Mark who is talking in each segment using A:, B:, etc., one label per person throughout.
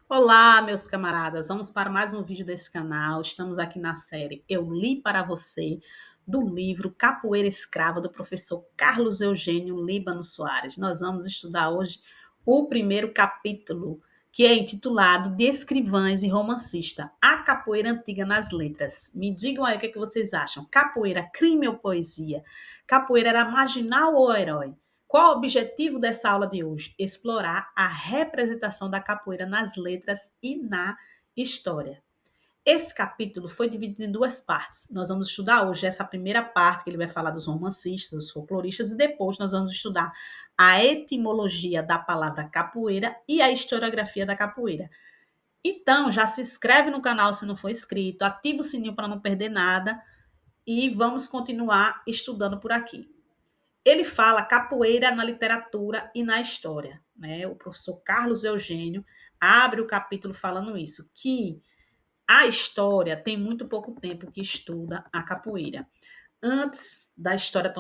A: Olá, meus camaradas, vamos para mais um vídeo desse canal. Estamos aqui na série Eu Li para Você, do livro Capoeira Escrava, do professor Carlos Eugênio Líbano Soares. Nós vamos estudar hoje o primeiro capítulo, que é intitulado De Escrivães e Romancista, a capoeira antiga nas letras. Me digam aí o que vocês acham. Capoeira, crime ou poesia? Capoeira era marginal ou herói? Qual o objetivo dessa aula de hoje? Explorar a representação da capoeira nas letras e na história. Esse capítulo foi dividido em duas partes. Nós vamos estudar hoje essa primeira parte, que ele vai falar dos romancistas, dos folcloristas, e depois nós vamos estudar a etimologia da palavra capoeira e a historiografia da capoeira. Então, já se inscreve no canal se não for inscrito, ativa o sininho para não perder nada e vamos continuar estudando por aqui. Ele fala capoeira na literatura e na história, né? O professor Carlos Eugênio abre o capítulo falando isso, que a história tem muito pouco tempo que estuda a capoeira. Antes da história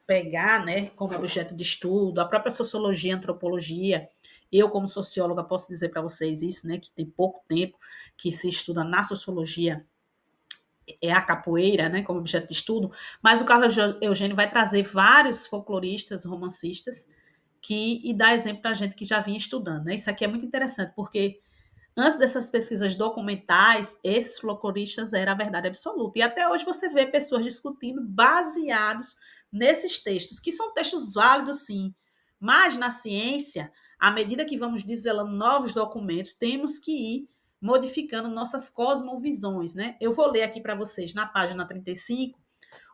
A: pegar, né, como objeto de estudo, a própria sociologia, a antropologia, eu como socióloga posso dizer para vocês isso, né, que tem pouco tempo que se estuda na sociologia é a capoeira, né, como objeto de estudo, mas o Carlos Eugênio vai trazer vários folcloristas, romancistas, e dá exemplo para a gente que já vinha estudando. Né? Isso aqui é muito interessante, porque antes dessas pesquisas documentais, esses folcloristas eram a verdade absoluta. E até hoje você vê pessoas discutindo baseados nesses textos, que são textos válidos, sim, mas na ciência, à medida que vamos desvelando novos documentos, temos que ir modificando nossas cosmovisões, né? Eu vou ler aqui para vocês, na página 35,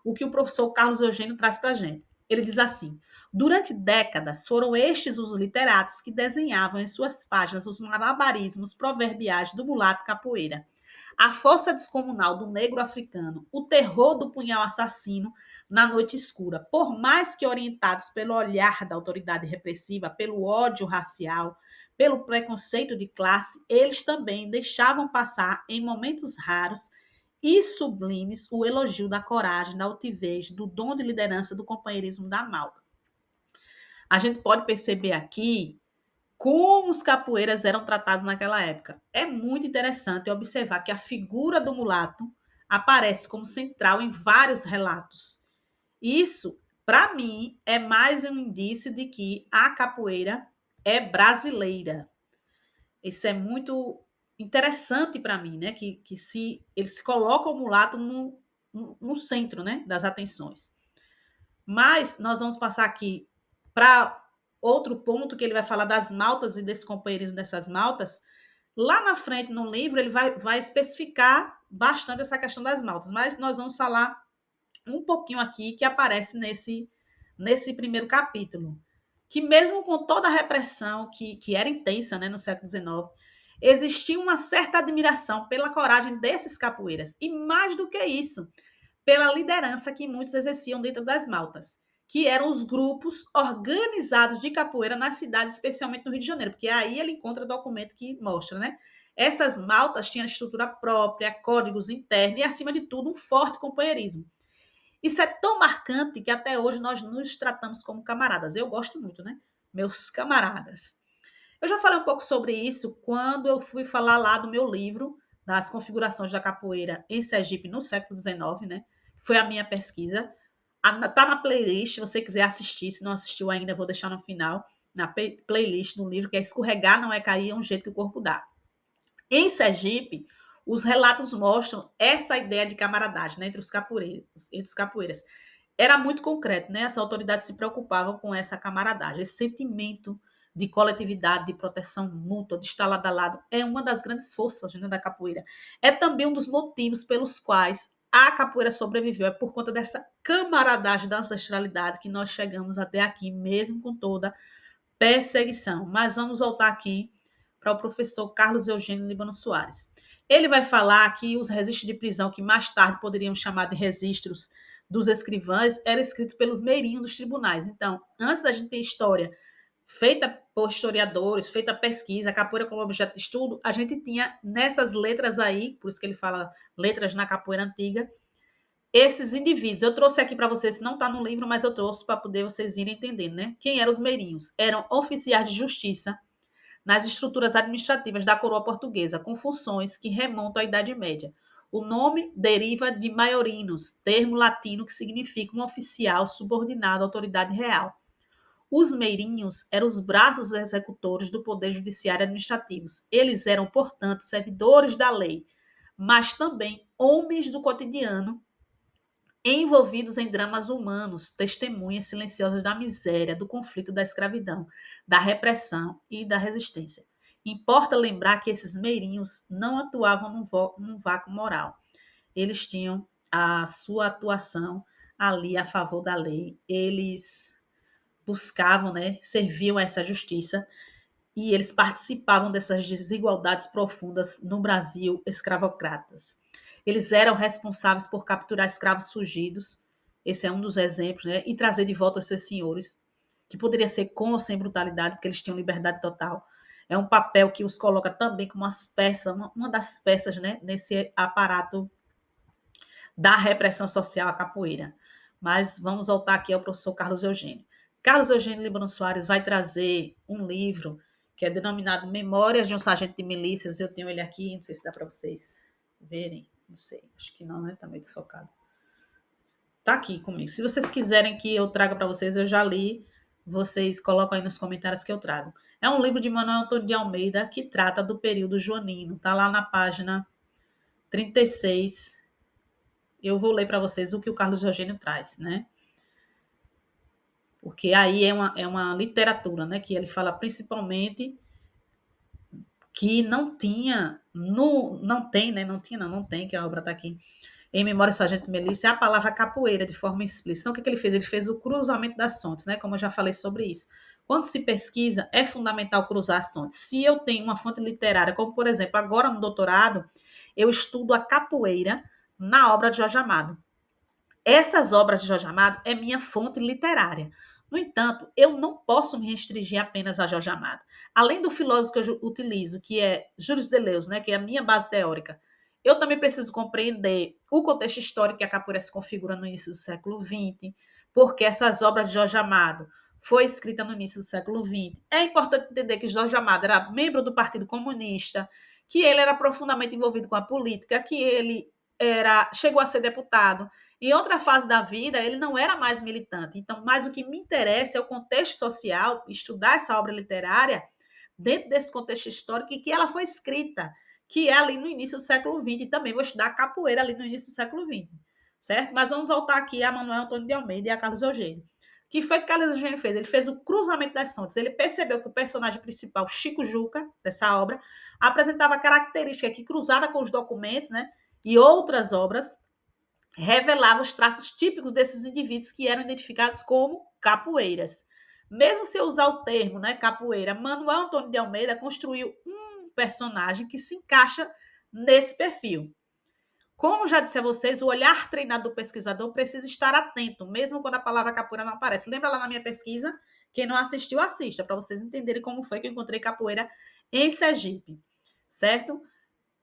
A: o que o professor Carlos Eugênio traz para a gente. Ele diz assim: durante décadas foram estes os literatos que desenhavam em suas páginas os malabarismos proverbiais do mulato capoeira. A força descomunal do negro africano, o terror do punhal assassino na noite escura, por mais que orientados pelo olhar da autoridade repressiva, pelo ódio racial, pelo preconceito de classe, eles também deixavam passar, em momentos raros e sublimes, o elogio da coragem, da altivez, do dom de liderança, do companheirismo da malta. A gente pode perceber aqui como os capoeiras eram tratados naquela época. É muito interessante observar que a figura do mulato aparece como central em vários relatos. Isso, para mim, é mais um indício de que a capoeira é brasileira. Isso é muito interessante para mim, né? Que se ele se coloca o mulato no centro, né, das atenções. Mas nós vamos passar aqui para outro ponto que ele vai falar das maltas e desse companheirismo dessas maltas. Lá na frente, no livro, ele vai especificar bastante essa questão das maltas, mas nós vamos falar um pouquinho aqui que aparece nesse primeiro capítulo. Que mesmo com toda a repressão que era intensa, né, no século XIX, existia uma certa admiração pela coragem desses capoeiras. E mais do que isso, pela liderança que muitos exerciam dentro das maltas, que eram os grupos organizados de capoeira nas cidades, especialmente no Rio de Janeiro, porque aí ele encontra documento que mostra, né? Essas maltas tinham estrutura própria, códigos internos e, acima de tudo, um forte companheirismo. Isso é tão marcante que até hoje nós nos tratamos como camaradas. Eu gosto muito, né? Meus camaradas. Eu já falei um pouco sobre isso quando eu fui falar lá do meu livro, das configurações da capoeira em Sergipe no século XIX, né? Foi a minha pesquisa. Tá na playlist, se você quiser assistir. Se não assistiu ainda, eu vou deixar no final, na playlist do livro, que é Escorregar Não É Cair, é um jeito que o corpo dá. Em Sergipe, os relatos mostram essa ideia de camaradagem, né, entre os capoeiras. Era muito concreto, né? As autoridades se preocupavam com essa camaradagem, esse sentimento de coletividade, de proteção mútua, de estar lado a lado, é uma das grandes forças, né, da capoeira. É também um dos motivos pelos quais a capoeira sobreviveu, é por conta dessa camaradagem da ancestralidade que nós chegamos até aqui, mesmo com toda perseguição. Mas vamos voltar aqui para o professor Carlos Eugênio Líbano Soares. Ele vai falar que os registros de prisão, que mais tarde poderíamos chamar de registros dos escrivães, eram escritos pelos meirinhos dos tribunais. Então, antes da gente ter história feita por historiadores, feita pesquisa, a capoeira como objeto de estudo, a gente tinha nessas letras aí, por isso que ele fala letras na capoeira antiga, esses indivíduos. Eu trouxe aqui para vocês, não está no livro, mas eu trouxe para poder vocês irem entendendo, né? Quem eram os meirinhos? Eram oficiais de justiça, nas estruturas administrativas da coroa portuguesa, com funções que remontam à Idade Média. O nome deriva de maiorinos, termo latino que significa um oficial subordinado à autoridade real. Os meirinhos eram os braços executores do poder judiciário e administrativos. Eles eram, portanto, servidores da lei, mas também homens do cotidiano envolvidos em dramas humanos, testemunhas silenciosas da miséria, do conflito, da escravidão, da repressão e da resistência. Importa lembrar que esses meirinhos não atuavam num vácuo moral. Eles tinham a sua atuação ali a favor da lei. Eles buscavam, né, serviam a essa justiça e eles participavam dessas desigualdades profundas no Brasil escravocratas. Eles eram responsáveis por capturar escravos fugidos, esse é um dos exemplos, né, e trazer de volta os seus senhores, que poderia ser com ou sem brutalidade, porque eles tinham liberdade total. É um papel que os coloca também como uma das peças, né, nesse aparato da repressão social à capoeira. Mas vamos voltar aqui ao professor Carlos Eugênio. Carlos Eugênio Líbano Soares vai trazer um livro que é denominado Memórias de um Sargento de Milícias. Eu tenho ele aqui, não sei se dá para vocês verem. Não sei, acho que não, né? Tá meio desfocado. Tá aqui comigo. Se vocês quiserem que eu traga para vocês, eu já li. Vocês colocam aí nos comentários que eu trago. É um livro de Manuel Antônio de Almeida que trata do período joanino. Tá lá na página 36. Eu vou ler para vocês o que o Carlos Eugênio traz, né? Porque aí é uma literatura, né? Que ele fala principalmente que não tinha, não tem, né? Não tem, que a obra está aqui. Em Memória do Sargento Melícia, é a palavra capoeira de forma explícita. Então, o que ele fez? Ele fez o cruzamento das fontes, né? Como eu já falei sobre isso. Quando se pesquisa, é fundamental cruzar as fontes. Se eu tenho uma fonte literária, como por exemplo, agora no doutorado, eu estudo a capoeira na obra de Jorge Amado. Essas obras de Jorge Amado é minha fonte literária. No entanto, eu não posso me restringir apenas a Jorge Amado. Além do filósofo que eu utilizo, que é Júlio Deleuze, né, que é a minha base teórica, eu também preciso compreender o contexto histórico que a capoeira se configura no início do século XX, porque essas obras de Jorge Amado foi escrita no início do século XX. É importante entender que Jorge Amado era membro do Partido Comunista, que ele era profundamente envolvido com a política, que ele chegou a ser deputado. Em outra fase da vida, ele não era mais militante. Então, mais o que me interessa é o contexto social, estudar essa obra literária dentro desse contexto histórico e que ela foi escrita, que é ali no início do século XX. E também vou estudar a capoeira ali no início do século XX, certo? Mas vamos voltar aqui a Manuel Antônio de Almeida e a Carlos Eugênio. O que foi que Carlos Eugênio fez? Ele fez o cruzamento das fontes. Ele percebeu que o personagem principal, Chico Juca, dessa obra, apresentava características que cruzava com os documentos, né? E outras obras revelava os traços típicos desses indivíduos que eram identificados como capoeiras. Mesmo se eu usar o termo, né, capoeira, Manuel Antônio de Almeida construiu um personagem que se encaixa nesse perfil. Como já disse a vocês, o olhar treinado do pesquisador precisa estar atento, mesmo quando a palavra capoeira não aparece. Lembra lá na minha pesquisa? Quem não assistiu, assista, para vocês entenderem como foi que eu encontrei capoeira em Sergipe, certo?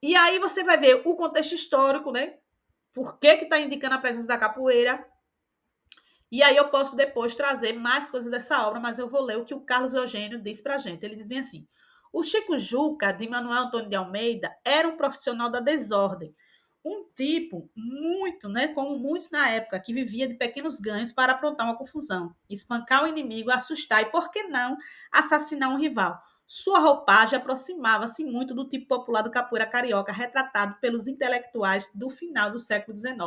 A: E aí você vai ver o contexto histórico, né? Por que está indicando a presença da capoeira. E aí eu posso depois trazer mais coisas dessa obra, mas eu vou ler o que o Carlos Eugênio diz para a gente. Ele diz bem assim: o Chico Juca, de Manuel Antônio de Almeida, era um profissional da desordem. Um tipo muito, né, como muitos na época, que vivia de pequenos ganhos para aprontar uma confusão, espancar o inimigo, assustar e, por que não, assassinar um rival. Sua roupagem aproximava-se muito do tipo popular do capoeira carioca, retratado pelos intelectuais do final do século XIX.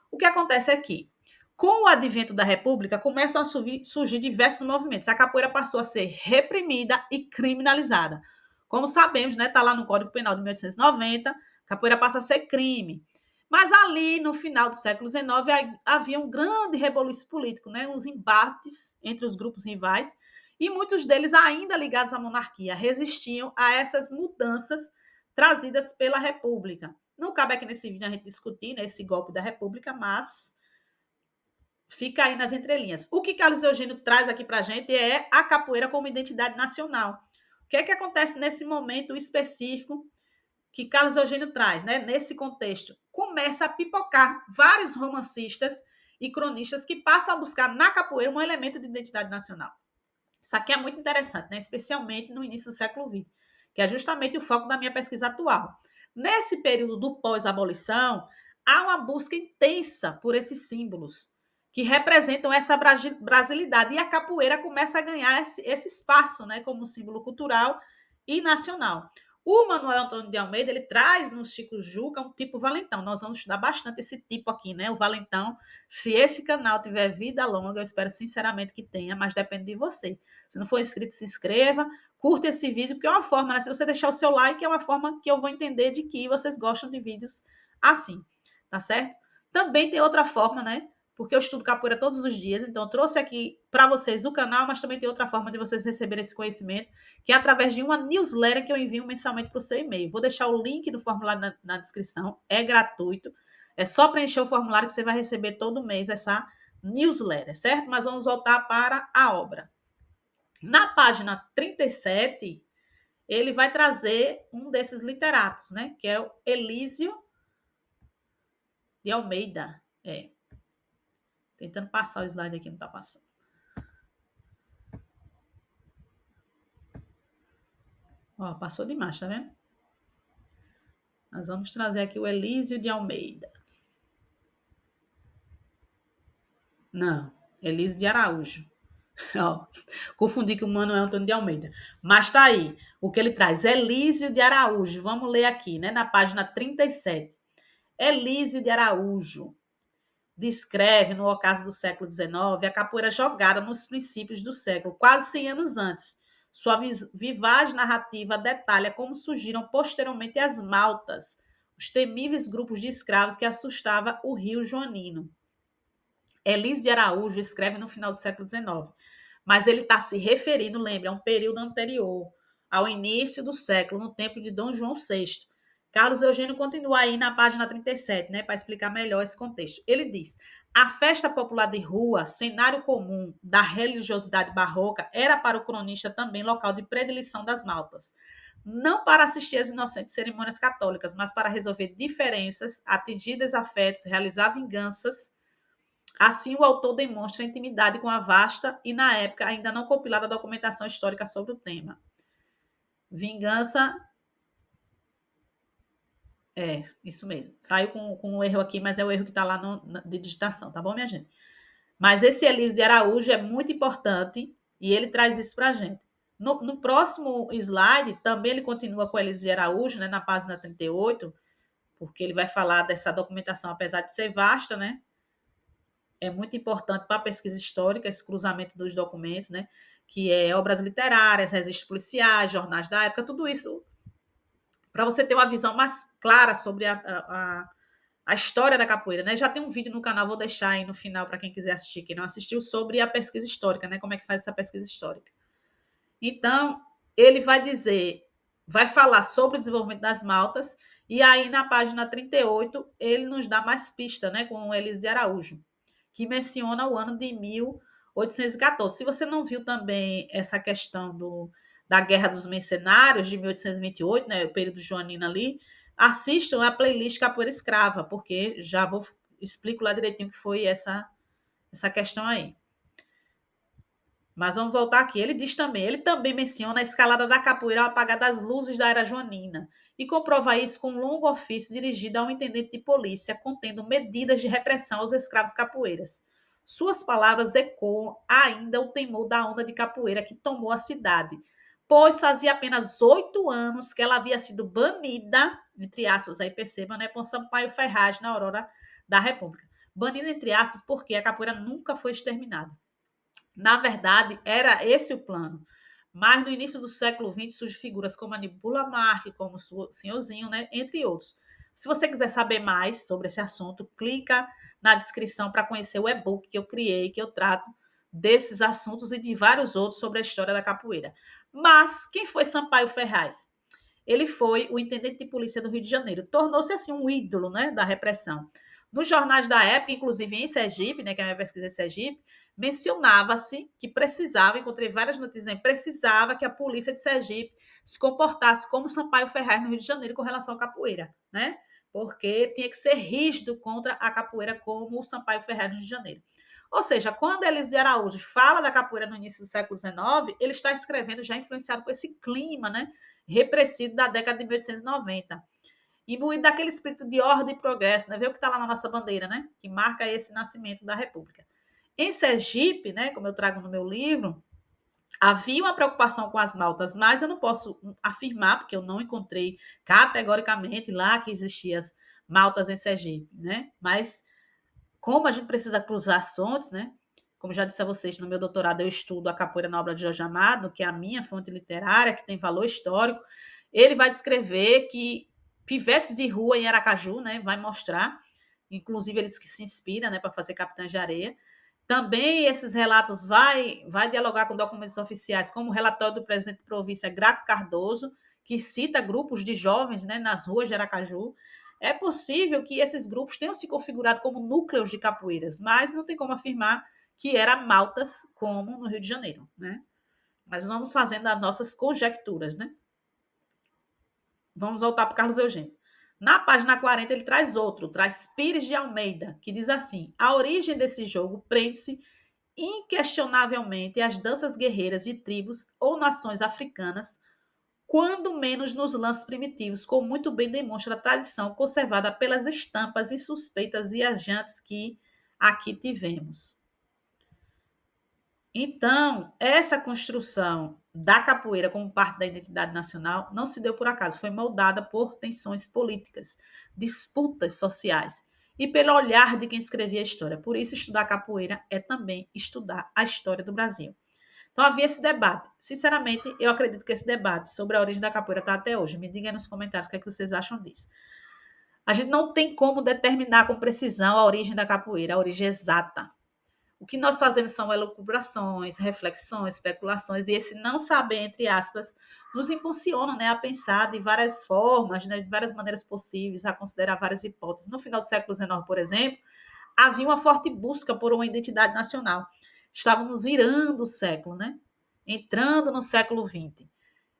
A: O que acontece é que, com o advento da República, começam a surgir diversos movimentos. A capoeira passou a ser reprimida e criminalizada. Como sabemos, né, está lá no Código Penal de 1890, capoeira passa a ser crime. Mas ali, no final do século XIX, havia um grande reboliço político, né, os embates entre os grupos rivais, e muitos deles, ainda ligados à monarquia, resistiam a essas mudanças trazidas pela República. Não cabe aqui nesse vídeo a gente discutir, né, esse golpe da República, mas fica aí nas entrelinhas. O que Carlos Eugênio traz aqui para a gente é a capoeira como identidade nacional. O que é que acontece nesse momento específico que Carlos Eugênio traz, né? Nesse contexto? Começa a pipocar vários romancistas e cronistas que passam a buscar na capoeira um elemento de identidade nacional, Isso aqui é muito interessante, né? Especialmente no início do século XX, que é justamente o foco da minha pesquisa atual. Nesse período do pós-abolição, há uma busca intensa por esses símbolos que representam essa brasilidade, e a capoeira começa a ganhar esse espaço, né, como símbolo cultural e nacional. O Manuel Antônio de Almeida, ele traz no Chico Juca um tipo valentão. Nós vamos estudar bastante esse tipo aqui, né? O valentão. Se esse canal tiver vida longa, eu espero sinceramente que tenha, mas depende de você. Se não for inscrito, se inscreva, curta esse vídeo, porque é uma forma, né? Se você deixar o seu like, é uma forma que eu vou entender de que vocês gostam de vídeos assim, tá certo? Também tem outra forma, né? Porque eu estudo capoeira todos os dias, então eu trouxe aqui para vocês o canal, mas também tem outra forma de vocês receberem esse conhecimento, que é através de uma newsletter que eu envio mensalmente para o seu e-mail. Vou deixar o link do formulário na descrição, é gratuito, é só preencher o formulário que você vai receber todo mês essa newsletter, certo? Mas vamos voltar para a obra. Na página 37, ele vai trazer um desses literatos, né? Que é o Elísio de Almeida. Tentando passar o slide aqui, não está passando. Ó, passou demais, tá vendo? Nós vamos trazer aqui o Elísio de Almeida. Não, Elísio de Araújo. Ó, confundi com o Manuel Antônio de Almeida. Mas tá aí, o que ele traz. Elísio de Araújo. Vamos ler aqui, né? Na página 37. Elísio de Araújo descreve, no ocaso do século XIX, a capoeira jogada nos princípios do século, quase 100 anos antes. Sua vivaz narrativa detalha como surgiram posteriormente as maltas, os temíveis grupos de escravos que assustavam o Rio Joanino. Elísio de Araújo escreve no final do século XIX, mas ele está se referindo, lembra, a um período anterior, ao início do século, no tempo de Dom João VI. Carlos Eugênio continua aí na página 37, né, para explicar melhor esse contexto. Ele diz: a festa popular de rua, cenário comum da religiosidade barroca, era para o cronista também local de predileção das maltas. Não para assistir às inocentes cerimônias católicas, mas para resolver diferenças, atingir desafetos, realizar vinganças. Assim, o autor demonstra intimidade com a vasta e, na época, ainda não compilada documentação histórica sobre o tema. Vingança. Isso mesmo. Saiu com um erro aqui, mas é o erro que está lá de digitação, tá bom, minha gente? Mas esse Elísio de Araújo é muito importante e ele traz isso para a gente. No próximo slide, também ele continua com o Elísio de Araújo, né, na página 38, porque ele vai falar dessa documentação, apesar de ser vasta, né? É muito importante para a pesquisa histórica, esse cruzamento dos documentos, né? Que é obras literárias, registros policiais, jornais da época, tudo isso para você ter uma visão mais clara sobre a história da capoeira, né? Já tem um vídeo no canal, vou deixar aí no final para quem quiser assistir, quem não assistiu, sobre a pesquisa histórica, né? Como é que faz essa pesquisa histórica. Então, ele vai dizer, vai falar sobre o desenvolvimento das maltas, e aí na página 38 ele nos dá mais pista, né? Com o Elísio de Araújo, que menciona o ano de 1814. Se você não viu também essa questão da Guerra dos Mercenários de 1828, né, o período joanino ali, assistam a playlist Capoeira Escrava, porque já vou explico lá direitinho o que foi essa questão aí. Mas vamos voltar aqui. Ele também menciona a escalada da capoeira ao apagar das luzes da era joanina e comprova isso com um longo ofício dirigido a um intendente de polícia contendo medidas de repressão aos escravos capoeiras. Suas palavras ecoam ainda o temor da onda de capoeira que tomou a cidade, pois fazia apenas 8 anos que ela havia sido banida, entre aspas, aí percebam, né, por Sampaio Ferraz na Aurora da República. Banida, entre aspas, porque a capoeira nunca foi exterminada. Na verdade, era esse o plano. Mas no início do século XX surgem figuras como Aníbal Lamarck, como o Senhorzinho, né? Entre outros. Se você quiser saber mais sobre esse assunto, clica na descrição para conhecer o e-book que eu criei, que eu trato desses assuntos e de vários outros sobre a história da capoeira. Mas quem foi Sampaio Ferraz? Ele foi o intendente de polícia do Rio de Janeiro. Tornou-se assim um ídolo, né, da repressão. Nos jornais da época, inclusive em Sergipe, né, que é a minha pesquisa em Sergipe, mencionava-se que precisava, encontrei várias notícias, precisava que a polícia de Sergipe se comportasse como Sampaio Ferraz no Rio de Janeiro com relação à capoeira, né? Porque tinha que ser rígido contra a capoeira como o Sampaio Ferraz no Rio de Janeiro. Ou seja, quando Elísio de Araújo fala da capoeira no início do século XIX, ele está escrevendo já influenciado por esse clima, né, repressivo da década de 1890. Imbuído daquele espírito de ordem e progresso, né? Vê o que está lá na nossa bandeira, né? Que marca esse nascimento da República. Em Sergipe, né, como eu trago no meu livro, havia uma preocupação com as maltas, mas eu não posso afirmar, porque eu não encontrei categoricamente lá que existiam as maltas em Sergipe, né? Mas como a gente precisa cruzar as fontes, né? Como já disse a vocês, no meu doutorado eu estudo a capoeira na obra de Jorge Amado, que é a minha fonte literária, que tem valor histórico. Ele vai descrever que pivetes de rua em Aracaju, né, vai mostrar, inclusive ele diz que se inspira, né, para fazer Capitães de Areia. Também esses relatos vai dialogar com documentos oficiais, como o relatório do presidente de província Graco Cardoso, que cita grupos de jovens, né, nas ruas de Aracaju. É possível que esses grupos tenham se configurado como núcleos de capoeiras, mas não tem como afirmar que era Maltas como no Rio de Janeiro, né? Mas vamos fazendo as nossas conjecturas, né? Vamos voltar para o Carlos Eugênio. Na página 40, ele traz Pires de Almeida, que diz assim: a origem desse jogo prende-se inquestionavelmente às danças guerreiras de tribos ou nações africanas, quando menos nos lances primitivos, como muito bem demonstra a tradição conservada pelas estampas insuspeitas e viajantes que aqui tivemos. Então, essa construção da capoeira como parte da identidade nacional não se deu por acaso, foi moldada por tensões políticas, disputas sociais e pelo olhar de quem escrevia a história. Por isso, estudar capoeira é também estudar a história do Brasil. Então, havia esse debate. Sinceramente, eu acredito que esse debate sobre a origem da capoeira está até hoje. Me digam aí nos comentários o que, é que vocês acham disso. A gente não tem como determinar com precisão a origem da capoeira, a origem exata. O que nós fazemos são elucubrações, reflexões, especulações, e esse não saber, entre aspas, nos impulsiona, né, a pensar de várias formas, né, de várias maneiras possíveis, a considerar várias hipóteses. No final do século XIX, por exemplo, havia uma forte busca por uma identidade nacional. Estávamos virando o século, né? Entrando no século XX.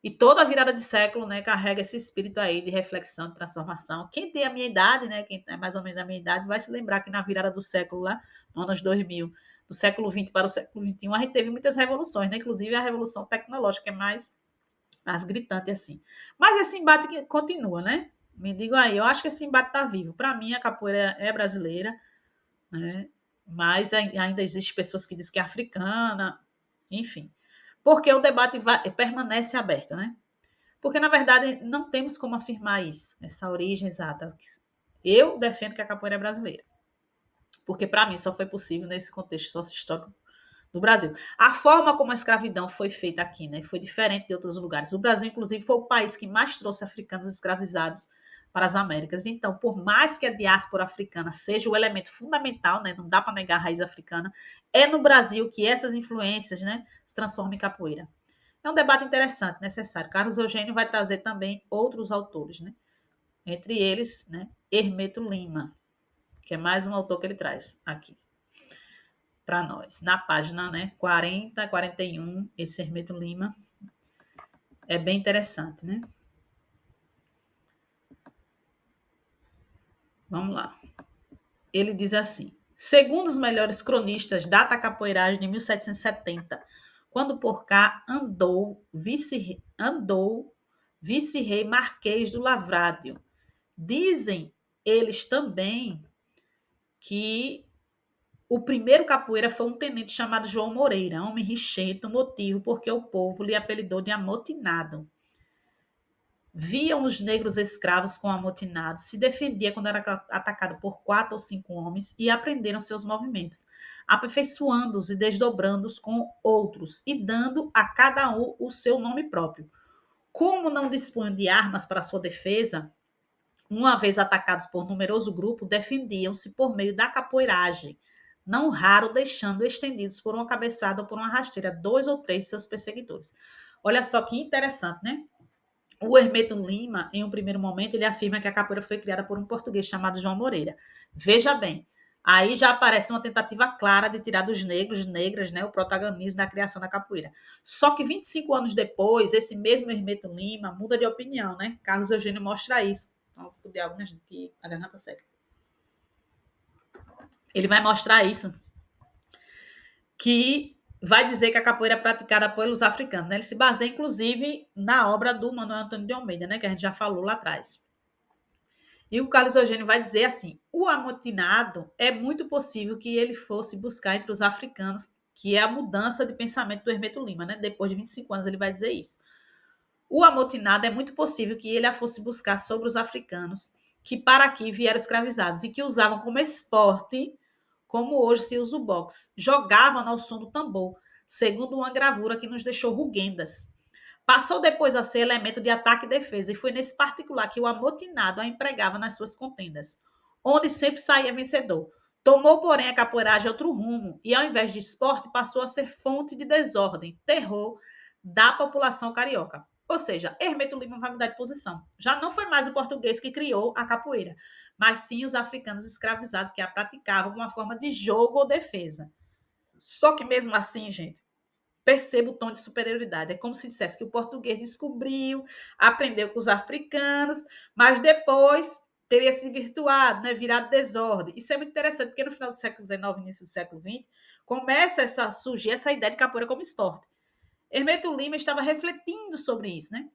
A: E toda a virada de século, né, carrega esse espírito aí de reflexão, de transformação. Quem tem a minha idade, né, quem é mais ou menos da minha idade, vai se lembrar que na virada do século lá, no anos 2000, do século XX para o século XXI, a gente teve muitas revoluções, né? Inclusive a revolução tecnológica é mais gritante assim. Mas esse embate continua, né? Me digam aí, eu acho que esse embate está vivo. Para mim, a capoeira é brasileira, né? Mas ainda existem pessoas que dizem que é africana, enfim. Porque o debate permanece aberto, né? Porque, na verdade, não temos como afirmar isso, essa origem exata. Eu defendo que a capoeira é brasileira. Porque, para mim, só foi possível nesse contexto sócio-histórico do Brasil. A forma como a escravidão foi feita aqui, né, foi diferente de outros lugares. O Brasil, inclusive, foi o país que mais trouxe africanos escravizados para as Américas. Então, por mais que a diáspora africana seja o elemento fundamental, né, não dá para negar a raiz africana, é no Brasil que essas influências, né, se transformam em capoeira. É um debate interessante, necessário. Carlos Eugênio vai trazer também outros autores, né? Entre eles, né, Hermeto Lima, que é mais um autor que ele traz aqui para nós. Na página, né, 40, 41, esse Hermeto Lima é bem interessante, né? Vamos lá. Ele diz assim: segundo os melhores cronistas, data a capoeiragem de 1770, quando por cá vice-rei Marquês do Lavrádio. Dizem eles também que o primeiro capoeira foi um tenente chamado João Moreira, homem richento, motivo porque o povo lhe apelidou de amotinado. Viam os negros escravos com amotinados, se defendia quando era atacado por 4 ou 5 homens e aprenderam seus movimentos, aperfeiçoando-os e desdobrando-os com outros e dando a cada um o seu nome próprio. Como não dispunham de armas para sua defesa, uma vez atacados por numeroso grupo, defendiam-se por meio da capoeiragem, não raro deixando estendidos por uma cabeçada ou por uma rasteira 2 ou 3 de seus perseguidores. Olha só que interessante, né? O Hermeto Lima, em um primeiro momento, ele afirma que a capoeira foi criada por um português chamado João Moreira. Veja bem, aí já aparece uma tentativa clara de tirar dos negros, negras, né, o protagonismo da criação da capoeira. Só que 25 anos depois, esse mesmo Hermeto Lima muda de opinião, né? Carlos Eugênio mostra isso. Um pouco de água, né, gente? Que a garganta seca. Ele vai mostrar isso. que vai dizer que a capoeira é praticada pelos africanos, né? Ele se baseia, inclusive, na obra do Manuel Antônio de Almeida, né? Que a gente já falou lá atrás. E o Carlos Eugênio vai dizer assim: o amotinado é muito possível que ele fosse buscar entre os africanos, que é a mudança de pensamento do Hermeto Lima, né? Depois de 25 anos ele vai dizer isso. O amotinado é muito possível que ele a fosse buscar sobre os africanos, que para aqui vieram escravizados e que usavam como esporte, como hoje se usa o boxe. Jogavam ao som do tambor, segundo uma gravura que nos deixou ruguendas. Passou depois a ser elemento de ataque e defesa, e foi nesse particular que o amotinado a empregava nas suas contendas, onde sempre saía vencedor. Tomou, porém, a capoeiragem outro rumo, e ao invés de esporte, passou a ser fonte de desordem, terror da população carioca. Ou seja, Hermeto Lima vai mudar de posição. Já não foi mais o português que criou a capoeira, mas sim os africanos escravizados que a praticavam como uma forma de jogo ou defesa. Só que mesmo assim, gente, perceba o tom de superioridade. É como se dissesse que o português descobriu, aprendeu com os africanos, mas depois teria se virtuado, né, virado desordem. Isso é muito interessante, porque no final do século XIX, início do século XX, começa a surgir essa ideia de capoeira como esporte. Hermeto Lima estava refletindo sobre isso, né?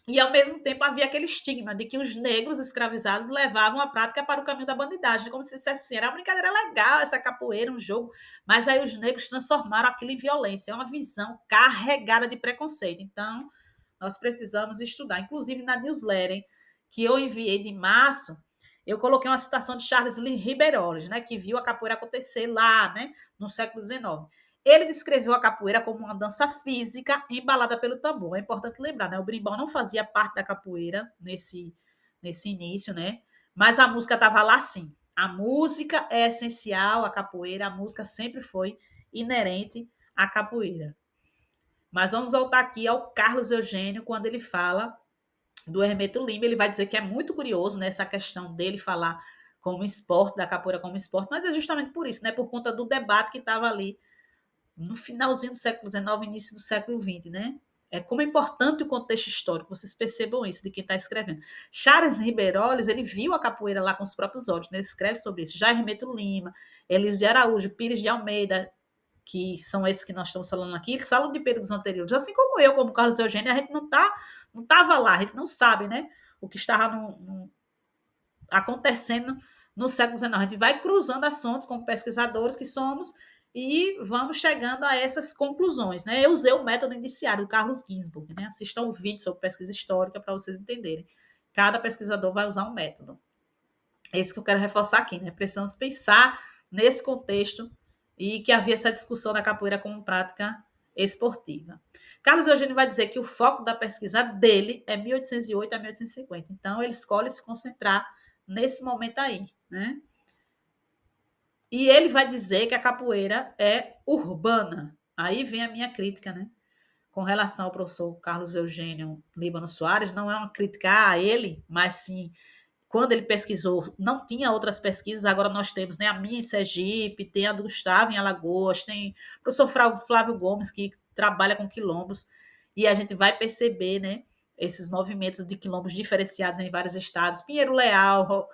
A: E, ao mesmo tempo, havia aquele estigma de que os negros escravizados levavam a prática para o caminho da bandidagem, como se dissesse assim, era uma brincadeira legal, essa capoeira, um jogo, mas aí os negros transformaram aquilo em violência, é uma visão carregada de preconceito. Então, nós precisamos estudar. Inclusive, na newsletter que eu enviei de março, eu coloquei uma citação de Charles Ribeiroles, né, que viu a capoeira acontecer lá, né, no século XIX. Ele descreveu a capoeira como uma dança física embalada pelo tambor. É importante lembrar, né? O berimbau não fazia parte da capoeira nesse início, né? Mas a música estava lá sim. A música é essencial à capoeira, a música sempre foi inerente à capoeira. Mas vamos voltar aqui ao Carlos Eugênio, quando ele fala do Hermeto Lima, ele vai dizer que é muito curioso nessa questão dele falar como esporte, da capoeira como esporte, mas é justamente por isso, né? Por conta do debate que estava ali no finalzinho do século XIX, início do século XX, né? É como é importante o contexto histórico, vocês percebam isso de quem está escrevendo. Charles Ribeiroles, ele viu a capoeira lá com os próprios olhos, né? Ele escreve sobre isso. Já Hermeto Lima, Elis de Araújo, Pires de Almeida, que são esses que nós estamos falando aqui, eles falam de períodos anteriores. Assim como eu, como Carlos Eugênio, a gente não estava lá, a gente não sabe, né? O que estava acontecendo no século XIX. A gente vai cruzando as fontes como pesquisadores que somos e vamos chegando a essas conclusões. Né? Eu usei o método indiciário do Carlos Ginsburg. Né? Assistam um vídeo sobre pesquisa histórica para vocês entenderem. Cada pesquisador vai usar um método. É isso que eu quero reforçar aqui. Né? Precisamos pensar nesse contexto e que havia essa discussão da capoeira como prática esportiva. Carlos Eugênio vai dizer que o foco da pesquisa dele é 1808 a 1850. Então, ele escolhe se concentrar nesse momento aí, né? E ele vai dizer que a capoeira é urbana. Aí vem a minha crítica, né? Com relação ao professor Carlos Eugênio Líbano Soares, não é uma crítica a ele, mas sim, quando ele pesquisou, não tinha outras pesquisas, agora nós temos, né, a minha em Sergipe, tem a do Gustavo em Alagoas, tem o professor Flávio Gomes, que trabalha com quilombos, e a gente vai perceber, né, esses movimentos de quilombos diferenciados em vários estados, Pinheiro Leal,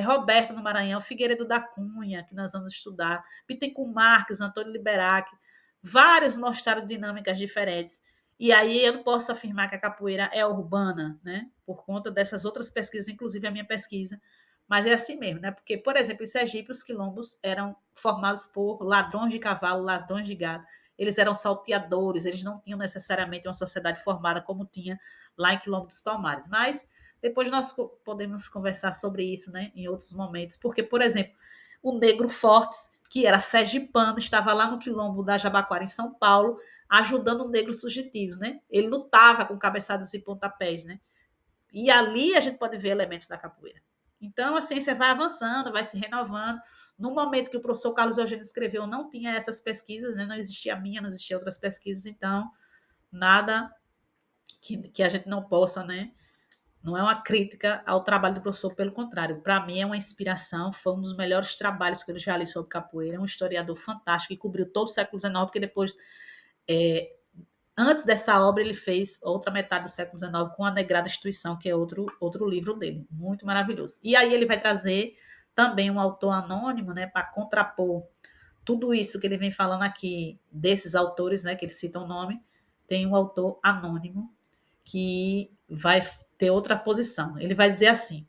A: Roberto no Maranhão, Figueiredo da Cunha, que nós vamos estudar, Bittencourt Marques, Antônio Liberac, vários mostraram dinâmicas diferentes. E aí eu não posso afirmar que a capoeira é urbana, né? Por conta dessas outras pesquisas, inclusive a minha pesquisa. Mas é assim mesmo, né? Porque, por exemplo, em Sergipe, os quilombos eram formados por ladrões de cavalo, ladrões de gado. Eles eram salteadores, eles não tinham necessariamente uma sociedade formada como tinha lá em Quilombo dos Palmares. Mas depois nós podemos conversar sobre isso, né? Em outros momentos. Porque, por exemplo, o Negro Fortes, que era sergipano, estava lá no quilombo da Jabaquara, em São Paulo, ajudando negros fugitivos, né? Ele lutava com cabeçadas e pontapés, né? E ali a gente pode ver elementos da capoeira. Então a ciência vai avançando, vai se renovando. No momento que o professor Carlos Eugênio escreveu, não tinha essas pesquisas, né? Não existia a minha, não existia outras pesquisas, então nada que a gente não possa, né? Não é uma crítica ao trabalho do professor, pelo contrário, para mim é uma inspiração, foi um dos melhores trabalhos que ele já li sobre capoeira, é um historiador fantástico que cobriu todo o século XIX, porque depois é, antes dessa obra, ele fez outra metade do século XIX com a Negrada Instituição, que é outro livro dele, muito maravilhoso. E aí ele vai trazer também um autor anônimo, né, para contrapor tudo isso que ele vem falando aqui, desses autores, né, que ele cita o nome, tem um autor anônimo que vai ter outra posição. Ele vai dizer assim,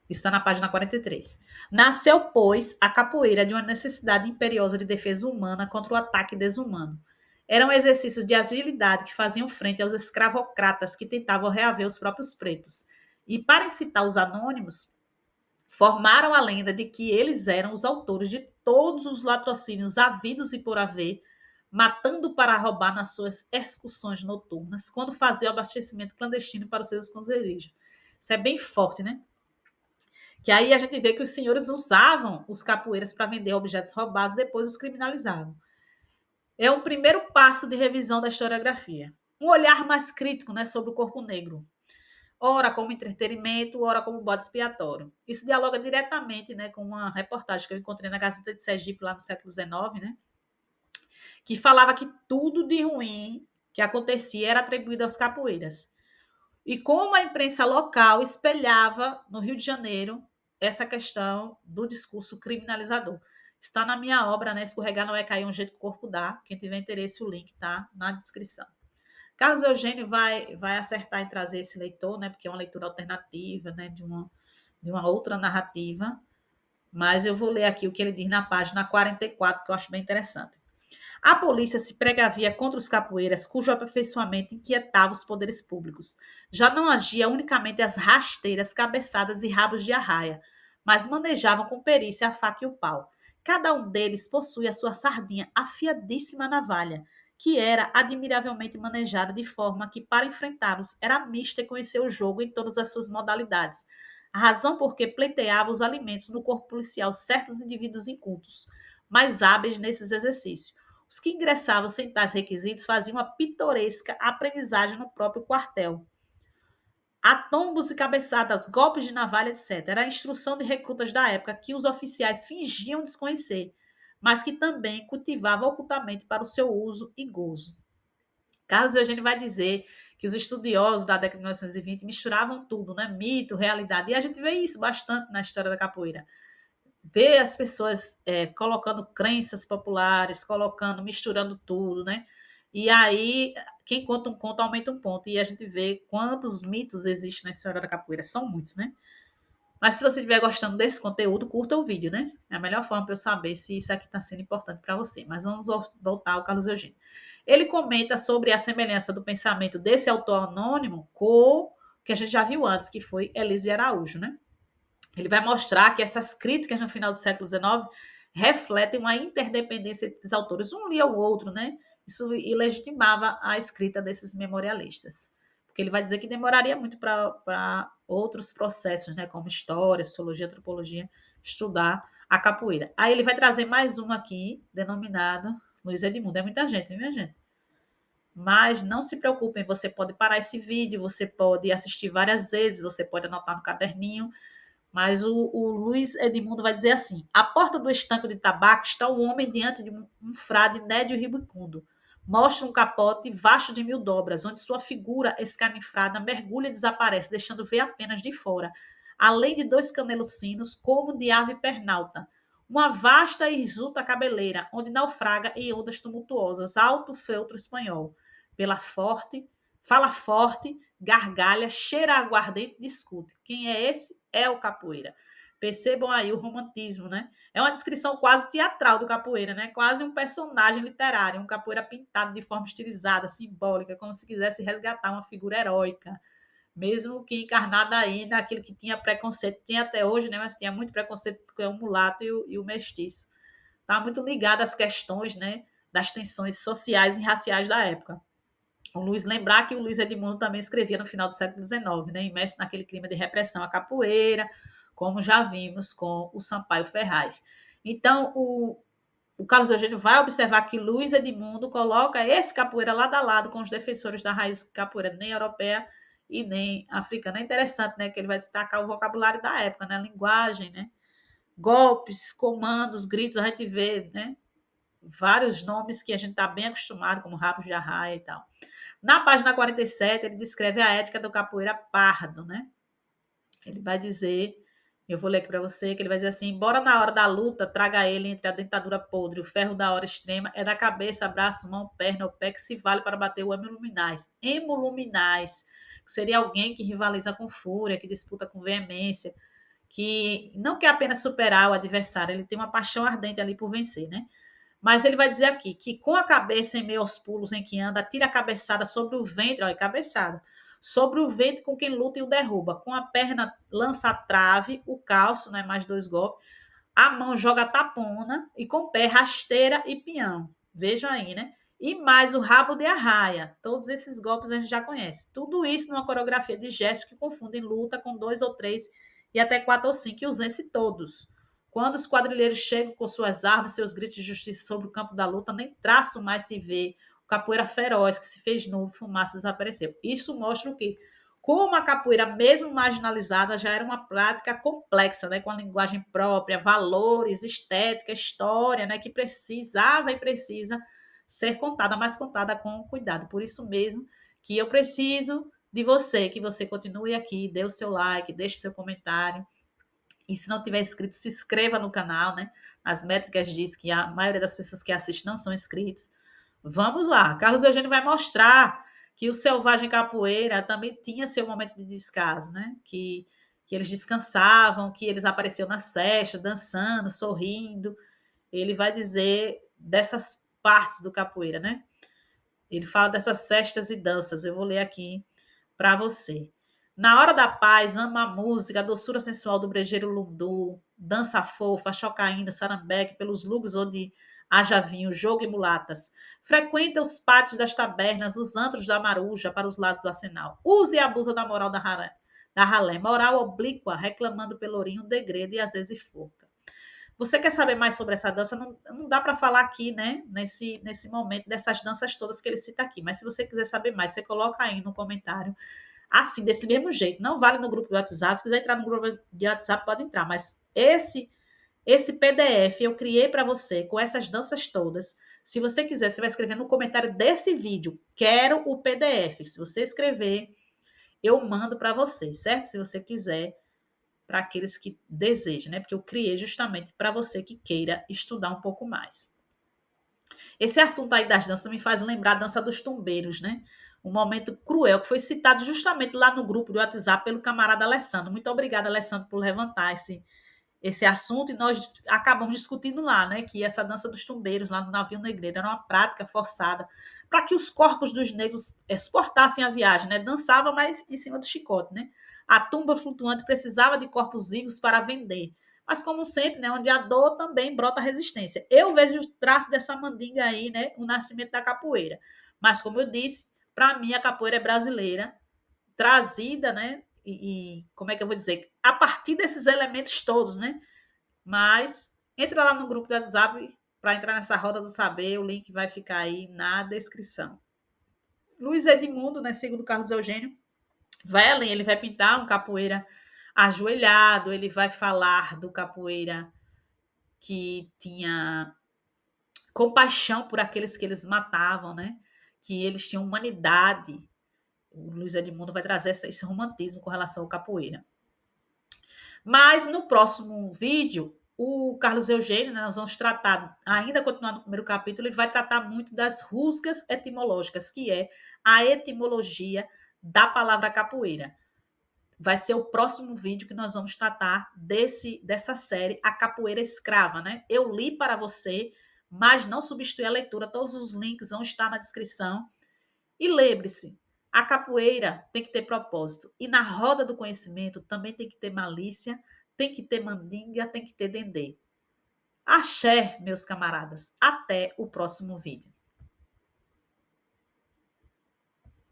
A: está na página 43. Nasceu, pois, a capoeira de uma necessidade imperiosa de defesa humana contra o ataque desumano. Eram exercícios de agilidade que faziam frente aos escravocratas que tentavam reaver os próprios pretos. E para incitar os anônimos, formaram a lenda de que eles eram os autores de todos os latrocínios havidos e por haver, matando para roubar nas suas excursões noturnas, quando faziam abastecimento clandestino para os seus esconderijos. Isso é bem forte, né? Que aí a gente vê que os senhores usavam os capoeiras para vender objetos roubados, depois os criminalizavam. É um primeiro passo de revisão da historiografia. Um olhar mais crítico, né, sobre o corpo negro. Ora como entretenimento, ora como bode expiatório. Isso dialoga diretamente, né, com uma reportagem que eu encontrei na Gazeta de Sergipe, lá no século XIX, né, que falava que tudo de ruim que acontecia era atribuído aos capoeiras. E como a imprensa local espelhava no Rio de Janeiro essa questão do discurso criminalizador. Está na minha obra, né? Escorregar não é cair, um jeito que o corpo dá. Quem tiver interesse, o link está na descrição. Carlos Eugênio vai acertar em trazer esse leitor, né? Porque é uma leitura alternativa, né? De uma outra narrativa. Mas eu vou ler aqui o que ele diz na página 44, que eu acho bem interessante. A polícia se pregavia contra os capoeiras, cujo aperfeiçoamento inquietava os poderes públicos. Já não agia unicamente as rasteiras, cabeçadas e rabos de arraia, mas manejavam com perícia a faca e o pau. Cada um deles possuía sua sardinha afiadíssima navalha, que era admiravelmente manejada de forma que, para enfrentá-los, era mista e conhecer o jogo em todas as suas modalidades. A razão por que pleiteava os alimentos no corpo policial certos indivíduos incultos, mais hábeis nesses exercícios. Os que ingressavam sem tais requisitos faziam uma pitoresca aprendizagem no próprio quartel. A tombos e cabeçadas, golpes de navalha, etc. Era a instrução de recrutas da época que os oficiais fingiam desconhecer, mas que também cultivavam ocultamente para o seu uso e gozo. Carlos Eugênio vai dizer que os estudiosos da década de 1920 misturavam tudo, né? Mito, realidade. E a gente vê isso bastante na história da capoeira. Ver as pessoas colocando crenças populares, colocando, misturando tudo, né? E aí, quem conta um conto aumenta um ponto. E a gente vê quantos mitos existem na história da capoeira. São muitos, né? Mas se você estiver gostando desse conteúdo, curta o vídeo, né? É a melhor forma para eu saber se isso aqui está sendo importante para você. Mas vamos voltar ao Carlos Eugênio. Ele comenta sobre a semelhança do pensamento desse autor anônimo com o que a gente já viu antes, que foi Elise Araújo, né? Ele vai mostrar que essas críticas no final do século XIX refletem uma interdependência entre os autores. Um lia o outro, né? Isso ilegitimava a escrita desses memorialistas. Porque ele vai dizer que demoraria muito para outros processos, né? Como história, sociologia, antropologia, estudar a capoeira. Aí ele vai trazer mais um aqui, denominado Luiz Edmundo. É muita gente, minha gente? Mas não se preocupem, você pode parar esse vídeo, você pode assistir várias vezes, você pode anotar no caderninho, mas o Luiz Edmundo vai dizer assim: à porta do estanque de tabaco está um homem diante de um frade nédio e ribicundo. Mostra um capote vasto de 1000 dobras, onde sua figura escanifrada mergulha e desaparece, deixando ver apenas de fora, além de 2 canelos finos, como de ave pernalta. Uma vasta e hirsuta cabeleira, onde naufraga em ondas tumultuosas, alto feltro espanhol. Fala forte, gargalha, cheira a aguardente, discute. Quem é esse? É o capoeira. Percebam aí o romantismo, né? É uma descrição quase teatral do capoeira, né? Quase um personagem literário, um capoeira pintado de forma estilizada, simbólica, como se quisesse resgatar uma figura heróica, mesmo que encarnada aí naquilo que tinha preconceito, tem até hoje, né? Mas tinha muito preconceito com o mulato e o mestiço. Está muito ligado às questões, né? Das tensões sociais e raciais da época. O Luiz, lembrar que o Luiz Edmundo também escrevia no final do século XIX, né, imerso naquele clima de repressão à capoeira, como já vimos com o Sampaio Ferraz. Então, o Carlos Eugênio vai observar que Luiz Edmundo coloca esse capoeira lado a lado com os defensores da raiz capoeira, nem europeia e nem africana. É interessante, né, que ele vai destacar o vocabulário da época, né, a linguagem, né, golpes, comandos, gritos, a gente vê, né, vários nomes que a gente está bem acostumado, como rabos de arraia e tal. Na página 47, ele descreve a ética do capoeira pardo, né? Ele vai dizer Eu vou ler aqui para você que ele vai dizer assim: embora na hora da luta traga ele entre a dentadura podre e o ferro da hora extrema, é da cabeça, braço, mão, perna ou pé que se vale para bater o hemoluminais. Hemoluminais, que seria alguém que rivaliza com fúria, que disputa com veemência, que não quer apenas superar o adversário, ele tem uma paixão ardente ali por vencer, né? Mas ele vai dizer aqui que com a cabeça em meio aos pulos em que anda, tira a cabeçada sobre o ventre, olha, cabeçada, sobre o ventre com quem luta e o derruba. Com a perna lança a trave, o calço, né, mais dois golpes. A mão joga a tapona e com o pé rasteira e peão. Vejam aí, né? E mais o rabo de arraia. Todos esses golpes a gente já conhece. Tudo isso numa coreografia de gestos que confundem luta com dois ou três e até quatro ou cinco e os vence todos. Quando os quadrilheiros chegam com suas armas, seus gritos de justiça sobre o campo da luta, nem traço mais se vê. O capoeira feroz que se fez novo, fumaça desapareceu. Isso mostra o quê? Como a capoeira, mesmo marginalizada, já era uma prática complexa, né, com a linguagem própria, valores, estética, história, né, que precisava e precisa ser contada, mas contada com cuidado. Por isso mesmo que eu preciso de você, que você continue aqui, dê o seu like, deixe seu comentário. E se não tiver inscrito, se inscreva no canal, né? As métricas diz que a maioria das pessoas que assistem não são inscritos. Vamos lá. Carlos Eugênio vai mostrar que o Selvagem Capoeira também tinha seu momento de descaso, né? Que eles descansavam, que eles apareciam nas festas, dançando, sorrindo. Ele vai dizer dessas partes do capoeira, né? Ele fala dessas festas e danças. Eu vou ler aqui para você. Na hora da paz, ama a música, a doçura sensual do brejeiro lundu, dança fofa, chocaína, sarambeque, pelos lugos onde haja vinho, jogo e mulatas. Frequenta os pátios das tabernas, os antros da maruja para os lados do arsenal. Use e abusa da moral da ralé, moral oblíqua, reclamando pelourinho, degredo e às vezes forca. Você quer saber mais sobre essa dança? Não dá para falar aqui, né? Nesse momento, dessas danças todas que ele cita aqui. Mas se você quiser saber mais, você coloca aí no comentário. Assim, desse mesmo jeito. Não vale no grupo do WhatsApp. Se quiser entrar no grupo de WhatsApp, pode entrar. Mas esse PDF eu criei para você com essas danças todas. Se você quiser, você vai escrever no comentário desse vídeo. Quero o PDF. Se você escrever, eu mando para você, certo? Se você quiser, para aqueles que desejam, né? Porque eu criei justamente para você que queira estudar um pouco mais. Esse assunto aí das danças me faz lembrar a dança dos tumbeiros, né? Um momento cruel que foi citado justamente lá no grupo do WhatsApp pelo camarada Alessandro. Muito obrigada, Alessandro, por levantar esse assunto, e nós acabamos discutindo lá, né, que essa dança dos tumbeiros lá no navio negreiro era uma prática forçada para que os corpos dos negros exportassem a viagem, né, dançava, mas em cima do chicote, né, a tumba flutuante precisava de corpos vivos para vender, mas como sempre, né, onde há dor também brota resistência. Eu vejo os traços dessa mandinga aí, né, o nascimento da capoeira, mas como eu disse, para mim a capoeira é brasileira, trazida, né, como é que eu vou dizer? A partir desses elementos todos, né? Mas entra lá no grupo do WhatsApp para entrar nessa roda do saber, o link vai ficar aí na descrição. Luiz Edmundo, né, segundo Carlos Eugênio, vai além, ele vai pintar um capoeira ajoelhado, ele vai falar do capoeira que tinha compaixão por aqueles que eles matavam, né? Que eles tinham humanidade. O Luiz Edmundo vai trazer esse romantismo com relação ao capoeira. Mas no próximo vídeo, o Carlos Eugênio, né, nós vamos tratar, ainda continuando no primeiro capítulo, ele vai tratar muito das rusgas etimológicas, que é a etimologia da palavra capoeira. Vai ser o próximo vídeo que nós vamos tratar dessa série, A Capoeira Escrava, né? Eu li para você, mas não substitui a leitura. Todos os links vão estar na descrição. E lembre-se, a capoeira tem que ter propósito. E na roda do conhecimento também tem que ter malícia, tem que ter mandinga, tem que ter dendê. Axé, meus camaradas. Até o próximo vídeo.